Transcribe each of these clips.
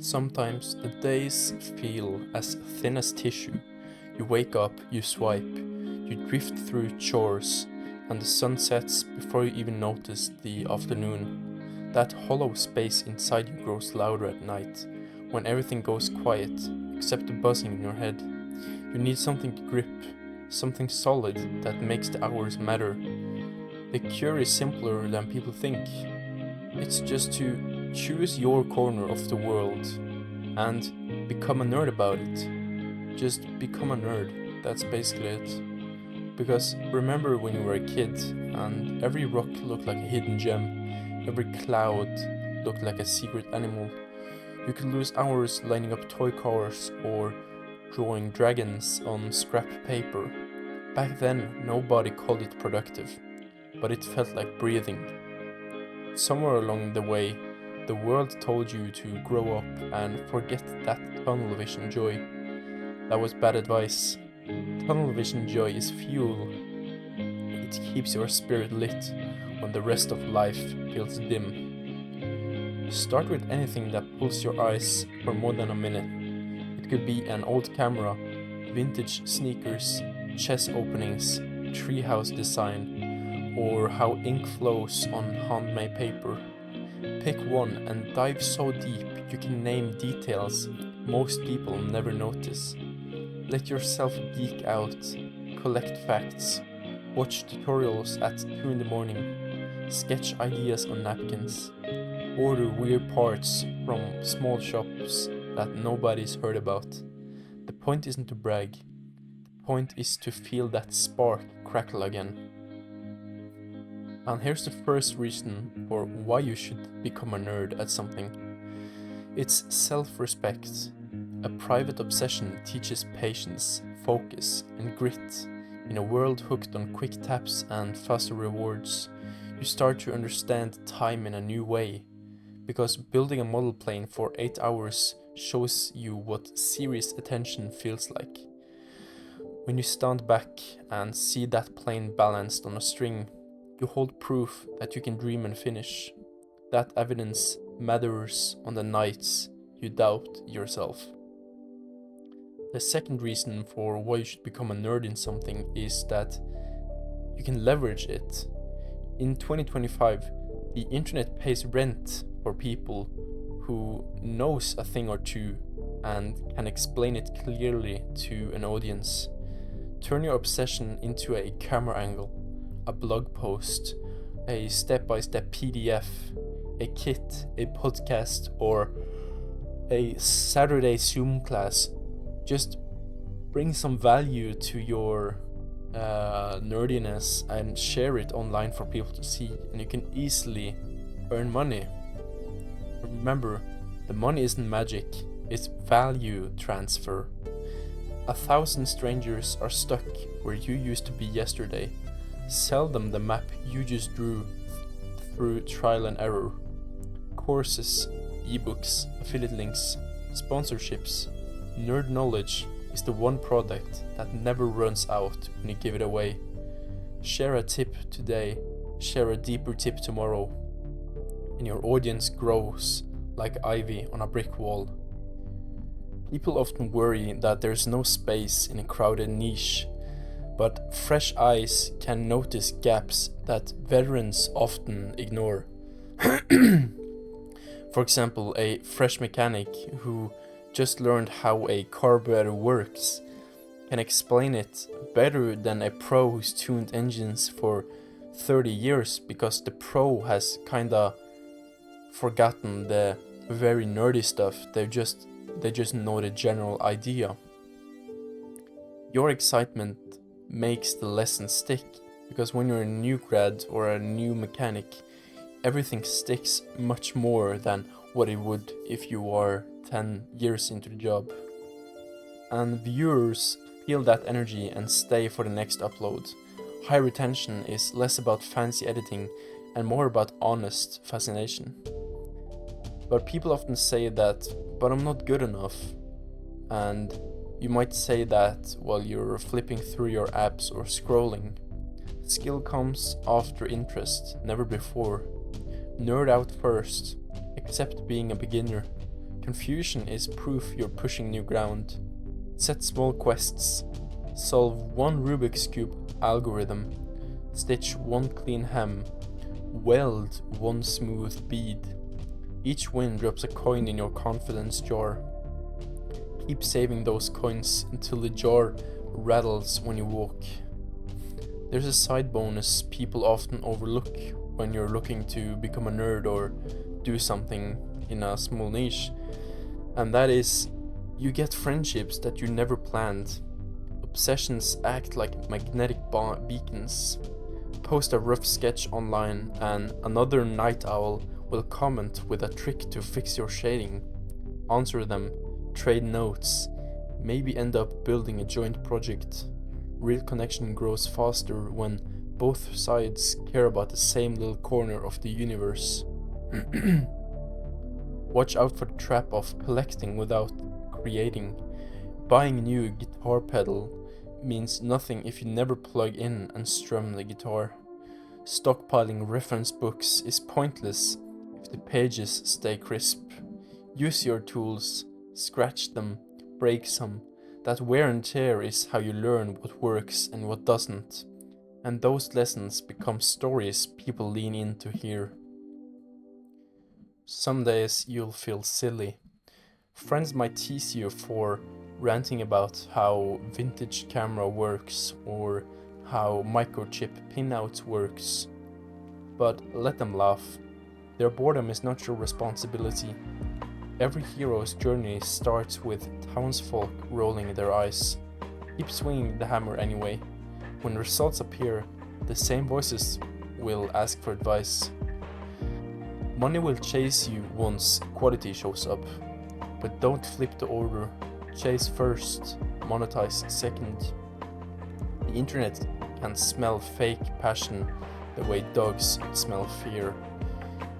Sometimes the days feel as thin as tissue. You wake up, you swipe, you drift through chores, and the sun sets before you even notice the afternoon. That hollow space inside you grows louder at night, when everything goes quiet, except the buzzing in your head. You need something to grip, something solid that makes the hours matter. The cure is simpler than people think. It's just to choose your corner of the world and become a nerd about it. Just become a nerd. That's basically it. Because remember when you were a kid and every rock looked like a hidden gem, every cloud looked like a secret animal. You could lose hours lining up toy cars or drawing dragons on scrap paper. Back then, nobody called it productive, but it felt like breathing. Somewhere along the way, the world told you to grow up and forget that tunnel vision joy. That was bad advice. Tunnel vision joy is fuel. It keeps your spirit lit when the rest of life feels dim. Start with anything that pulls your eyes for more than a minute. It could be an old camera, vintage sneakers, chest openings, treehouse design, or how ink flows on handmade paper. Pick one and dive so deep you can name details most people never notice. Let yourself geek out, collect facts, watch tutorials at 2 in the morning, sketch ideas on napkins, order weird parts from small shops that nobody's heard about. The point isn't to brag, the point is to feel that spark crackle again. And here's the first reason for why you should become a nerd at something. It's self-respect. A private obsession teaches patience, focus, and grit. In a world hooked on quick taps and faster rewards, you start to understand time in a new way. Because building a model plane for 8 hours shows you what serious attention feels like. When you stand back and see that plane balanced on a string, you hold proof that you can dream and finish. That evidence matters on the nights you doubt yourself. The second reason for why you should become a nerd in something is that you can leverage it. In 2025, the internet pays rent for people who knows a thing or two and can explain it clearly to an audience. Turn your obsession into a camera angle, a blog post, a step-by-step PDF, a kit, a podcast, or a Saturday Zoom class. Just bring some value to your nerdiness and share it online for people to see, and you can easily earn money. Remember, the money isn't magic, it's value transfer. 1,000 strangers are stuck where you used to be yesterday. Sell them the map you just drew through trial and error. Courses, ebooks, affiliate links, sponsorships. Nerd knowledge is the one product that never runs out when you give it away. Share a tip today, share a deeper tip tomorrow, and your audience grows like ivy on a brick wall. People often worry that there's no space in a crowded niche, but fresh eyes can notice gaps that veterans often ignore. For example, a fresh mechanic who just learned how a carburetor works can explain it better than a pro who's tuned engines for 30 years, because the pro has kinda forgotten the very nerdy stuff. They just know the general idea. Your excitement makes the lesson stick, because when you're a new grad or a new mechanic, everything sticks much more than what it would if you are 10 years into the job. And viewers feel that energy and stay for the next upload. High retention is less about fancy editing and more about honest fascination. But people often say that, but I'm not good enough. And you might say that while you're flipping through your apps or scrolling. Skill comes after interest, never before. Nerd out first. Accept being a beginner. Confusion is proof you're pushing new ground. Set small quests. Solve one Rubik's Cube algorithm. Stitch one clean hem. Weld one smooth bead. Each win drops a coin in your confidence jar. Keep saving those coins until the jar rattles when you walk. There's a side bonus people often overlook when you're looking to become a nerd or do something in a small niche, and that is you get friendships that you never planned. Obsessions act like magnetic beacons. Post a rough sketch online and another night owl will comment with a trick to fix your shading. Answer them, trade notes, maybe end up building a joint project. Real connection grows faster when both sides care about the same little corner of the universe. Watch out for the trap of collecting without creating. Buying a new guitar pedal means nothing if you never plug in and strum the guitar. Stockpiling reference books is pointless if the pages stay crisp. Use your tools, scratch them, break some. That wear and tear is how you learn what works and what doesn't. And those lessons become stories people lean in to hear. Some days you'll feel silly. Friends might tease you for ranting about how vintage camera works or how microchip pinouts works. But let them laugh. Their boredom is not your responsibility. Every hero's journey starts with townsfolk rolling their eyes. Keep swinging the hammer anyway. When results appear, the same voices will ask for advice. Money will chase you once quality shows up, but don't flip the order. Chase first, monetize second. The internet can smell fake passion the way dogs smell fear.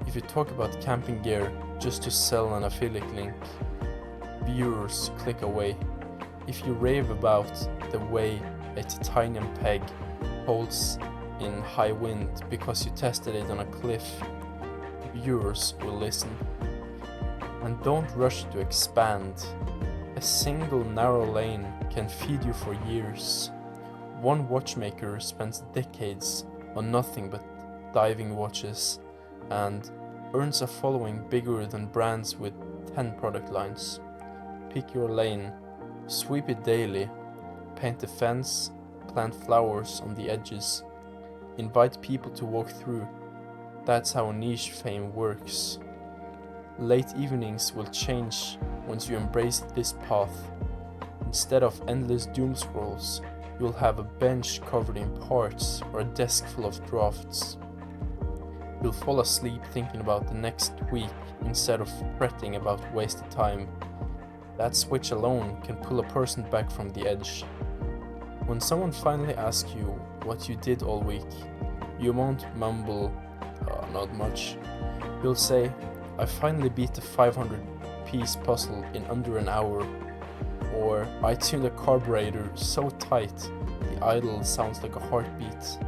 If you talk about camping gear just to sell an affiliate link, viewers click away. If you rave about the way a titanium peg holds in high wind because you tested it on a cliff, viewers will listen. And don't rush to expand. A single narrow lane can feed you for years. One watchmaker spends decades on nothing but diving watches and earns a following bigger than brands with 10 product lines. Pick your lane, sweep it daily, paint the fence, plant flowers on the edges, invite people to walk through. That's how niche fame works. Late evenings will change once you embrace this path. Instead of endless doom scrolls, you'll have a bench covered in parts or a desk full of drafts. You'll fall asleep thinking about the next week instead of fretting about wasted time. That switch alone can pull a person back from the edge. When someone finally asks you what you did all week, you won't mumble, not much. You'll say, I finally beat the 500-piece puzzle in under an hour. Or, I tuned the carburetor so tight, the idle sounds like a heartbeat.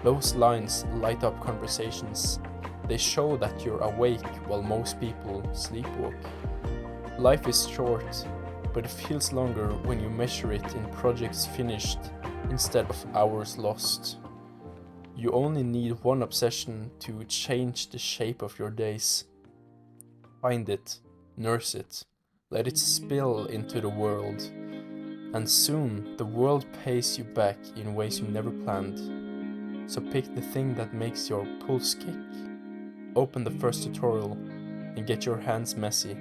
Those lines light up conversations. They show that you're awake while most people sleepwalk. Life is short, but it feels longer when you measure it in projects finished instead of hours lost. You only need one obsession to change the shape of your days. Find it, nurse it, let it spill into the world, and soon the world pays you back in ways you never planned. So pick the thing that makes your pulse kick. Open the first tutorial and get your hands messy.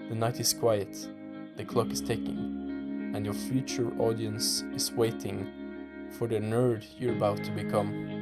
The night is quiet, the clock is ticking, and your future audience is waiting for the nerd you're about to become.